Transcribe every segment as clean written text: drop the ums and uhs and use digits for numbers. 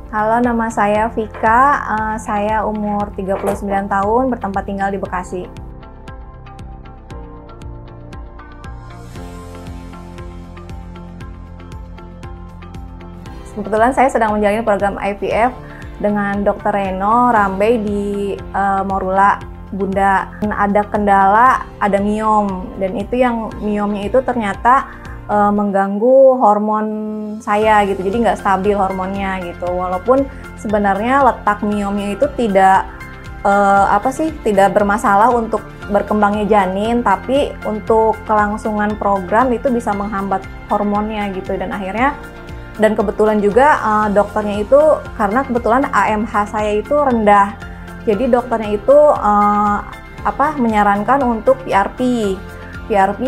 Halo, nama saya Vika, saya umur 39 tahun, bertempat tinggal di Bekasi. Kebetulan saya sedang menjalani program IVF dengan Dr. Reno Rambe di Morula, Bunda. Ada kendala, ada miom, dan itu yang miomnya itu ternyata mengganggu hormon saya gitu, jadi nggak stabil hormonnya gitu. Walaupun sebenarnya letak miomnya itu tidak tidak bermasalah untuk berkembangnya janin, tapi untuk kelangsungan program itu bisa menghambat hormonnya gitu. Dan kebetulan juga dokternya itu, karena kebetulan AMH saya itu rendah, jadi dokternya itu menyarankan untuk PRP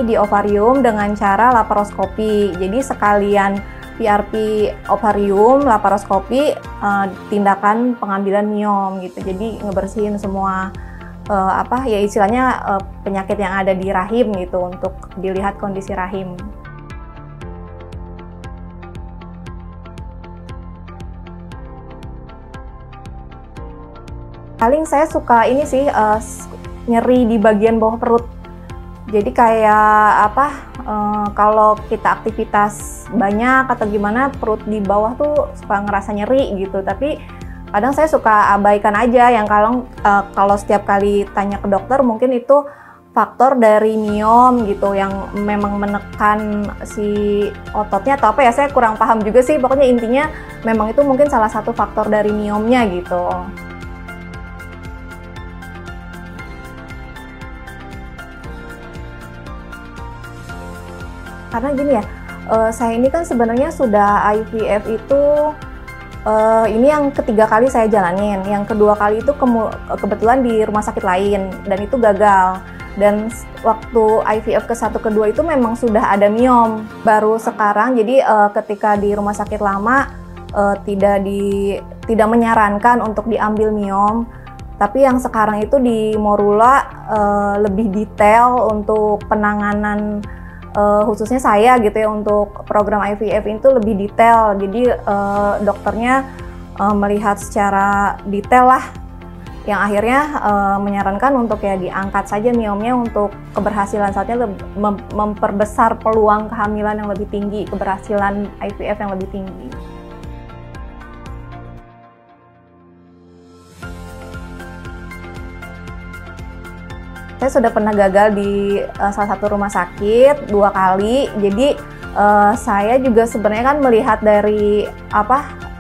di ovarium dengan cara laparoskopi. Jadi sekalian PRP ovarium, laparoskopi, tindakan pengambilan miom gitu. Jadi ngebersihin semua istilahnya penyakit yang ada di rahim gitu, untuk dilihat kondisi rahim. Paling saya suka ini sih, nyeri di bagian bawah perut. Jadi kayak kalau kita aktivitas banyak atau gimana, perut di bawah tuh suka ngerasa nyeri gitu. Tapi kadang saya suka abaikan aja, yang kalau setiap kali tanya ke dokter mungkin itu faktor dari miom gitu, yang memang menekan si ototnya atau apa ya, saya kurang paham juga sih. Pokoknya intinya memang itu mungkin salah satu faktor dari miomnya gitu. Karena gini ya, saya ini kan sebenarnya sudah IVF itu ini yang ketiga kali saya jalanin. Yang kedua kali itu kebetulan di rumah sakit lain, dan itu gagal. Dan waktu IVF ke-1 ke-2 itu memang sudah ada miom. Baru sekarang, jadi ketika di rumah sakit lama tidak menyarankan untuk diambil miom. Tapi yang sekarang itu di Morula lebih detail untuk penanganan, khususnya saya gitu ya, untuk program IVF itu lebih detail. Jadi dokternya melihat secara detail lah, yang akhirnya menyarankan untuk ya diangkat saja miomnya untuk keberhasilan saatnya memperbesar peluang kehamilan yang lebih tinggi, keberhasilan IVF yang lebih tinggi. Saya sudah pernah gagal di salah satu rumah sakit 2 kali. Jadi saya juga sebenarnya kan melihat dari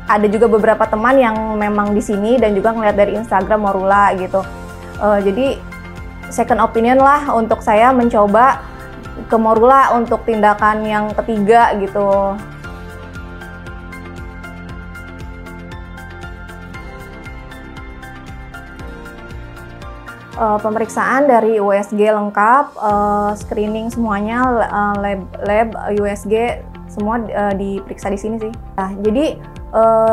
ada juga beberapa teman yang memang di sini dan juga ngeliat dari Instagram Morula gitu. Jadi second opinion lah untuk saya mencoba ke Morula untuk tindakan yang ketiga gitu. Pemeriksaan dari USG lengkap, screening semuanya, lab USG semua diperiksa di sini sih. Nah, jadi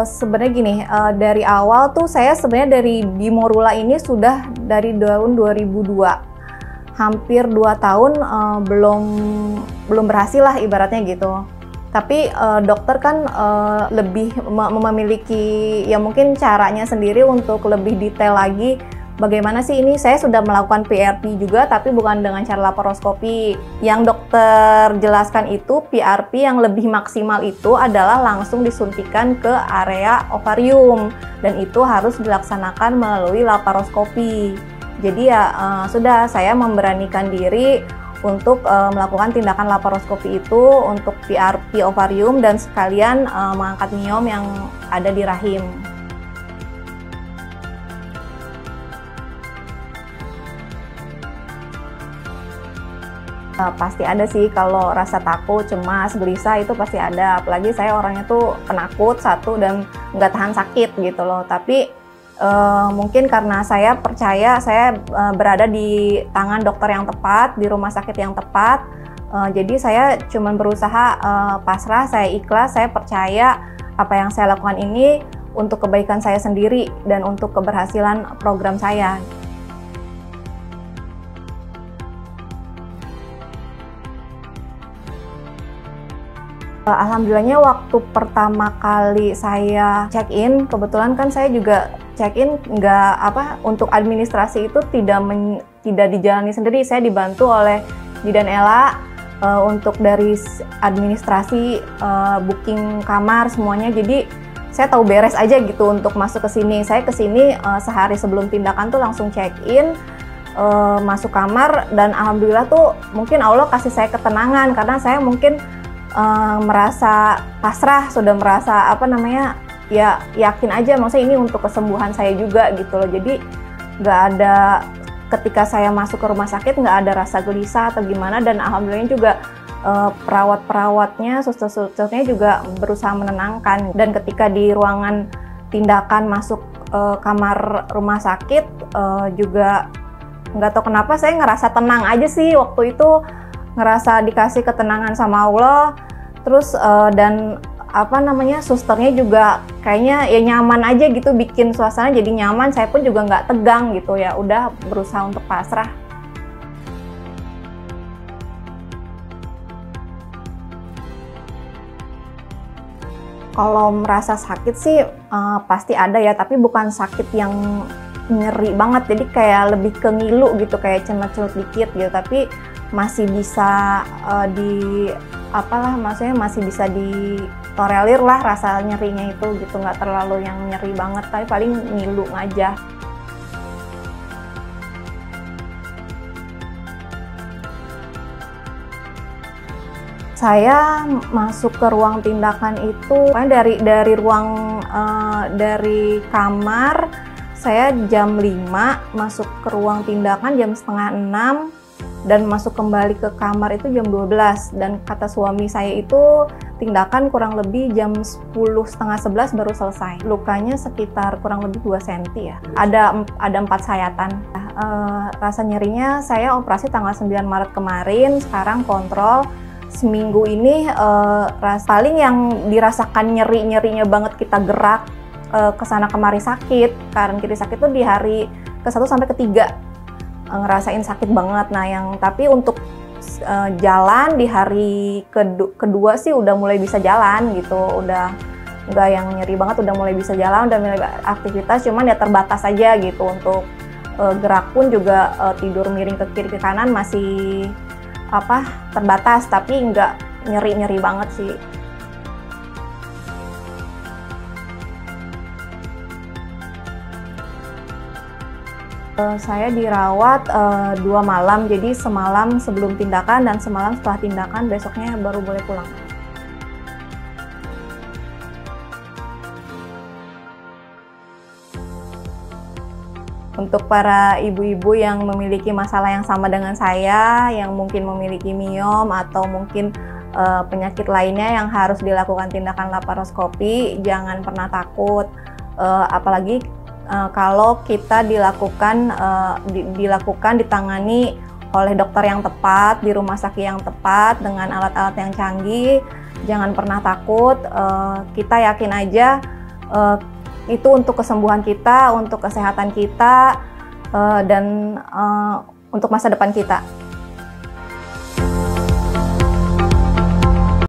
sebenarnya gini, dari awal tuh saya sebenarnya di Morula ini sudah dari tahun 2002, hampir 2 tahun belum berhasil lah ibaratnya gitu. Tapi dokter kan lebih memiliki ya mungkin caranya sendiri untuk lebih detail lagi. Bagaimana sih ini? Saya sudah melakukan PRP juga, tapi bukan dengan cara laparoskopi. Yang dokter jelaskan itu PRP yang lebih maksimal itu adalah langsung disuntikan ke area ovarium, dan itu harus dilaksanakan melalui laparoskopi. Jadi ya sudah, saya memberanikan diri untuk melakukan tindakan laparoskopi itu untuk PRP ovarium dan sekalian mengangkat miom yang ada di rahim. Pasti ada sih, kalau rasa takut, cemas, gelisah itu pasti ada. Apalagi saya orangnya tuh penakut satu dan nggak tahan sakit gitu loh. Tapi mungkin karena saya percaya saya berada di tangan dokter yang tepat, di rumah sakit yang tepat. Jadi saya cuma berusaha pasrah, saya ikhlas, saya percaya apa yang saya lakukan ini untuk kebaikan saya sendiri dan untuk keberhasilan program saya. Alhamdulillahnya waktu pertama kali saya check-in, kebetulan kan saya juga check-in untuk administrasi itu tidak dijalani sendiri, saya dibantu oleh Bidan Ella untuk dari administrasi, booking kamar semuanya. Jadi saya tahu beres aja gitu untuk masuk ke sini. Saya ke sini sehari sebelum tindakan tuh langsung check-in, masuk kamar, dan alhamdulillah tuh mungkin Allah kasih saya ketenangan karena saya mungkin merasa pasrah, sudah merasa ya yakin aja, maksudnya ini untuk kesembuhan saya juga gitu loh. Jadi nggak ada, ketika saya masuk ke rumah sakit nggak ada rasa gelisah atau gimana, dan alhamdulillah juga perawat-perawatnya, suster-susternya juga berusaha menenangkan. Dan ketika di ruangan tindakan masuk kamar rumah sakit juga nggak tahu kenapa saya ngerasa tenang aja sih waktu itu, ngerasa dikasih ketenangan sama Allah. Terus dan susternya juga kayaknya ya nyaman aja gitu, bikin suasana jadi nyaman. Saya pun juga nggak tegang gitu ya, udah berusaha untuk pasrah. Kalau merasa sakit sih pasti ada ya, tapi bukan sakit yang nyeri banget, jadi kayak lebih ke ngilu gitu, kayak cemet-cemet dikit gitu, tapi masih bisa maksudnya masih bisa ditolerir lah rasa nyerinya itu gitu, nggak terlalu yang nyeri banget, tapi paling ngilu aja. Saya masuk ke ruang tindakan itu dari ruang dari kamar saya jam 5, masuk ke ruang tindakan jam setengah 6, dan masuk kembali ke kamar itu jam 12. Dan kata suami saya itu tindakan kurang lebih jam 10, setengah 11 baru selesai. Lukanya sekitar kurang lebih 2 cm ya. Ada 4 sayatan. Rasa nyerinya, saya operasi tanggal 9 Maret kemarin, sekarang kontrol. Seminggu ini paling yang dirasakan nyerinya banget, kita gerak kesana kemari sakit, kanan kiri sakit tuh di hari ke-1 sampai ke-3 ngerasain sakit banget. Nah tapi untuk jalan di hari kedua sih udah mulai bisa jalan gitu, udah nggak yang nyeri banget, udah mulai bisa jalan, udah mulai aktivitas, cuman ya terbatas aja gitu. Untuk gerak pun juga tidur miring ke kiri ke kanan masih terbatas, tapi nggak nyeri banget sih. Saya dirawat 2 malam, jadi semalam sebelum tindakan dan semalam setelah tindakan, besoknya baru boleh pulang. Untuk para ibu-ibu yang memiliki masalah yang sama dengan saya, yang mungkin memiliki miom atau mungkin penyakit lainnya yang harus dilakukan tindakan laparoskopi, jangan pernah takut, apalagi kalau kita ditangani oleh dokter yang tepat, di rumah sakit yang tepat, dengan alat-alat yang canggih. Jangan pernah takut, kita yakin aja itu untuk kesembuhan kita, untuk kesehatan kita, dan untuk masa depan kita.